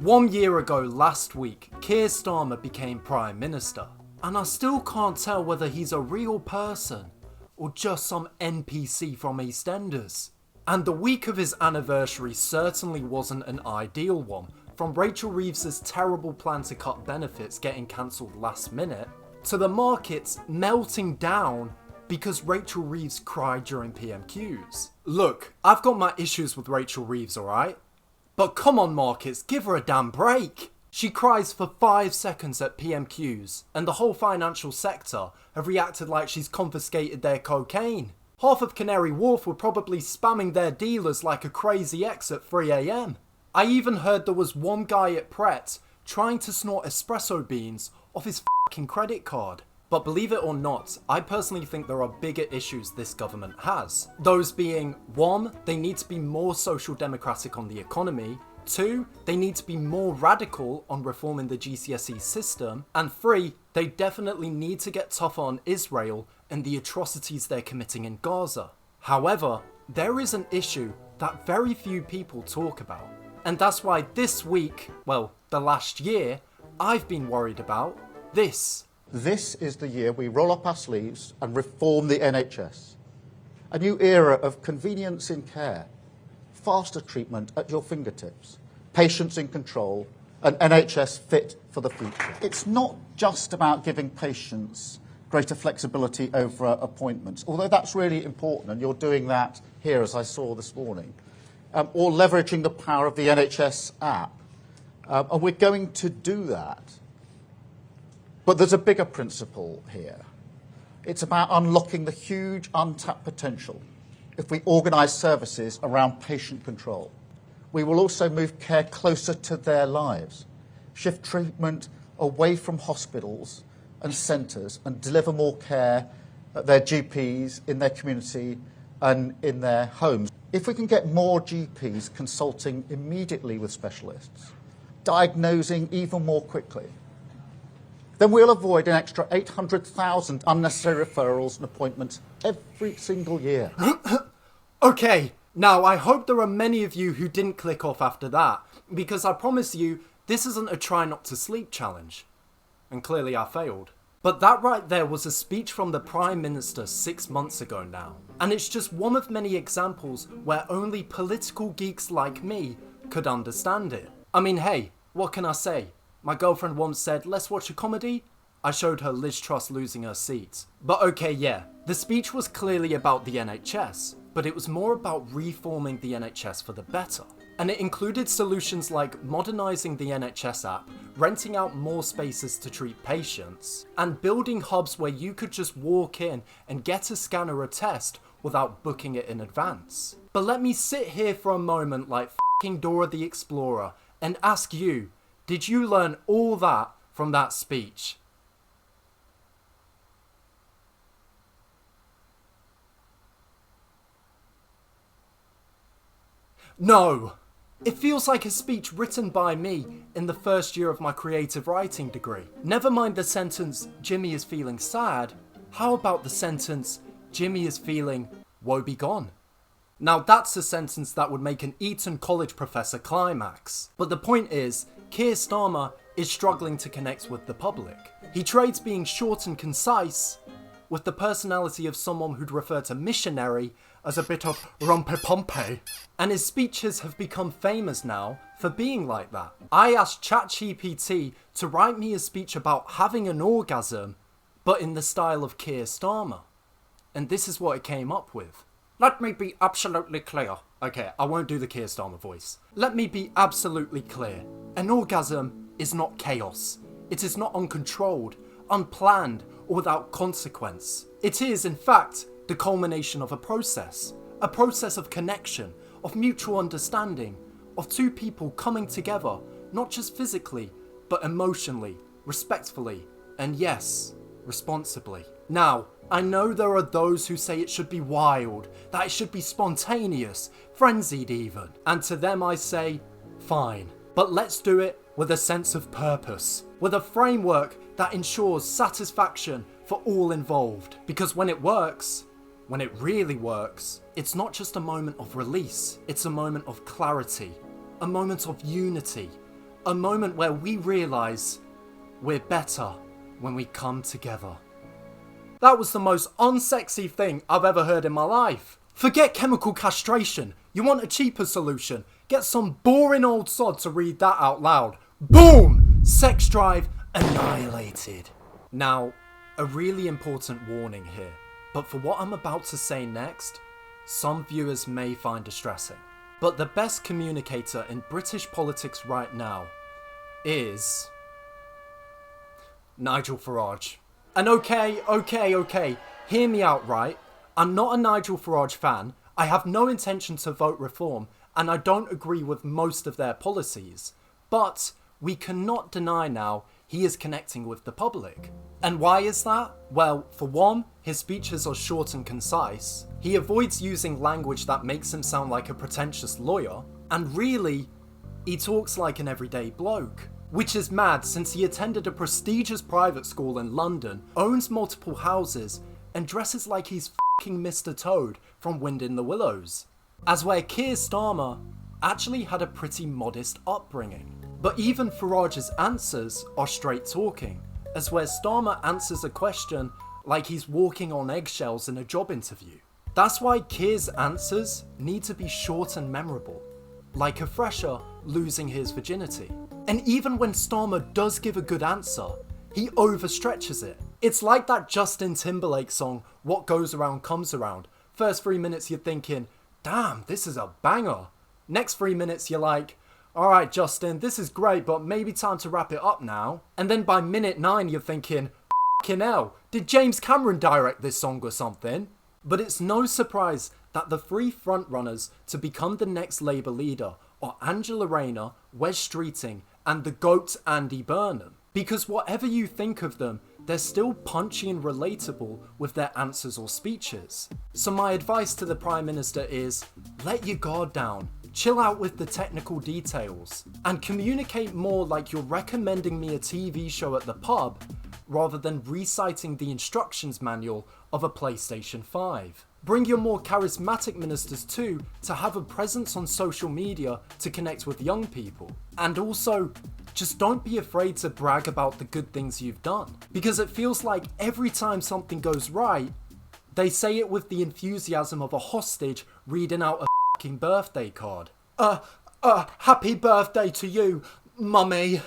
1 year ago last week, Keir Starmer became Prime Minister, and I still can't tell whether he's a real person or just some NPC from EastEnders. And the week of his anniversary certainly wasn't an ideal one, from Rachel Reeves's terrible plan to cut benefits getting cancelled last minute, to the markets melting down because Rachel Reeves cried during PMQs. Look, I've got my issues with Rachel Reeves, alright? But come on markets, give her a damn break! She cries for 5 seconds at PMQs, and the whole financial sector have reacted like she's confiscated their cocaine. Half of Canary Wharf were probably spamming their dealers like a crazy ex at 3 AM. I even heard there was one guy at Pret trying to snort espresso beans off his f***ing credit card. But believe it or not, I personally think there are bigger issues this government has. Those being, 1, they need to be more social democratic on the economy, 2, they need to be more radical on reforming the GCSE system, and 3, they definitely need to get tougher on Israel and the atrocities they're committing in Gaza. However, there is an issue that very few people talk about. And that's why this week, well, the last year, I've been worried about this. This is the year we roll up our sleeves and reform the NHS. A new era of convenience in care, faster treatment at your fingertips, patients in control, an NHS fit for the future. It's not just about giving patients greater flexibility over appointments, although that's really important, and you're doing that here, as I saw this morning, or leveraging the power of the NHS app. And we're going to do that. But there's a bigger principle here. It's about unlocking the huge untapped potential if we organise services around patient control. We will also move care closer to their lives, shift treatment away from hospitals and centres, and deliver more care at their GPs, in their community and in their homes. If we can get more GPs consulting immediately with specialists, diagnosing even more quickly, then we'll avoid an extra 800,000 unnecessary referrals and appointments every single year. Okay, now I hope there are many of you who didn't click off after that, because I promise you, this isn't a try not to sleep challenge. And clearly I failed. But that right there was a speech from the Prime Minister 6 months ago now. And it's just one of many examples where only political geeks like me could understand it. I mean, hey, what can I say? My girlfriend once said, let's watch a comedy. I showed her Liz Truss losing her seat. But okay, yeah, the speech was clearly about the NHS, but it was more about reforming the NHS for the better. And it included solutions like modernising the NHS app, renting out more spaces to treat patients, and building hubs where you could just walk in and get a scan or a test without booking it in advance. But let me sit here for a moment like f***ing Dora the Explorer and ask you, did you learn all that from that speech? No! It feels like a speech written by me in the first year of my creative writing degree. Never mind the sentence, Jimmy is feeling sad. How about the sentence, Jimmy is feeling woe begone? Now that's a sentence that would make an Eton College professor climax. But the point is, Keir Starmer is struggling to connect with the public. He trades being short and concise with the personality of someone who'd refer to missionary as a bit of rompe-pompe. And his speeches have become famous now for being like that. I asked ChatGPT to write me a speech about having an orgasm, but in the style of Keir Starmer. And this is what it came up with. Let me be absolutely clear. Okay, I won't do the Keir Starmer voice. Let me be absolutely clear. An orgasm is not chaos. It is not uncontrolled, unplanned, or without consequence. It is, in fact, the culmination of a process of connection, of mutual understanding, of two people coming together, not just physically, but emotionally, respectfully, and yes, responsibly. Now, I know there are those who say it should be wild, that it should be spontaneous, frenzied even, and to them I say, fine, but let's do it with a sense of purpose, with a framework that ensures satisfaction for all involved, because when it works, when it really works, it's not just a moment of release, it's a moment of clarity, a moment of unity, A moment where we realise we're better when we come together. That was the most unsexy thing I've ever heard in my life. Forget chemical castration. You want a cheaper solution? Get some boring old sod to read that out loud. Boom! Sex drive annihilated. Now, a really important warning here, but for what I'm about to say next, some viewers may find distressing. But the best communicator in British politics right now is Nigel Farage. And okay, hear me out, right? I'm not a Nigel Farage fan, I have no intention to vote reform, and I don't agree with most of their policies. But we cannot deny now he is connecting with the public. And why is that? Well, for one, his speeches are short and concise. He avoids using language that makes him sound like a pretentious lawyer. And really, he talks like an everyday bloke. Which is mad since he attended a prestigious private school in London, owns multiple houses, and dresses like he's f***ing Mr. Toad from Wind in the Willows. As where Keir Starmer actually had a pretty modest upbringing. But even Farage's answers are straight talking, as where Starmer answers a question like he's walking on eggshells in a job interview. That's why Keir's answers need to be short and memorable, like a fresher losing his virginity. And even when Starmer does give a good answer, he overstretches it. It's like that Justin Timberlake song, What Goes Around Comes Around. First 3 minutes you're thinking, damn, this is a banger. Next 3 minutes you're like, alright Justin, this is great, but maybe time to wrap it up now. And then by minute 9 you're thinking, f***ing hell, did James Cameron direct this song or something? But it's no surprise that the three frontrunners to become the next Labour leader are Angela Rayner, Wes Streeting, and the GOAT Andy Burnham. Because whatever you think of them, they're still punchy and relatable with their answers or speeches. So my advice to the Prime Minister is, let your guard down, chill out with the technical details, and communicate more like you're recommending me a TV show at the pub, rather than reciting the instructions manual of a PlayStation 5. Bring your more charismatic ministers too to have a presence on social media to connect with young people. And also, just don't be afraid to brag about the good things you've done. Because it feels like every time something goes right, they say it with the enthusiasm of a hostage reading out a f***ing birthday card. Happy birthday to you, mummy.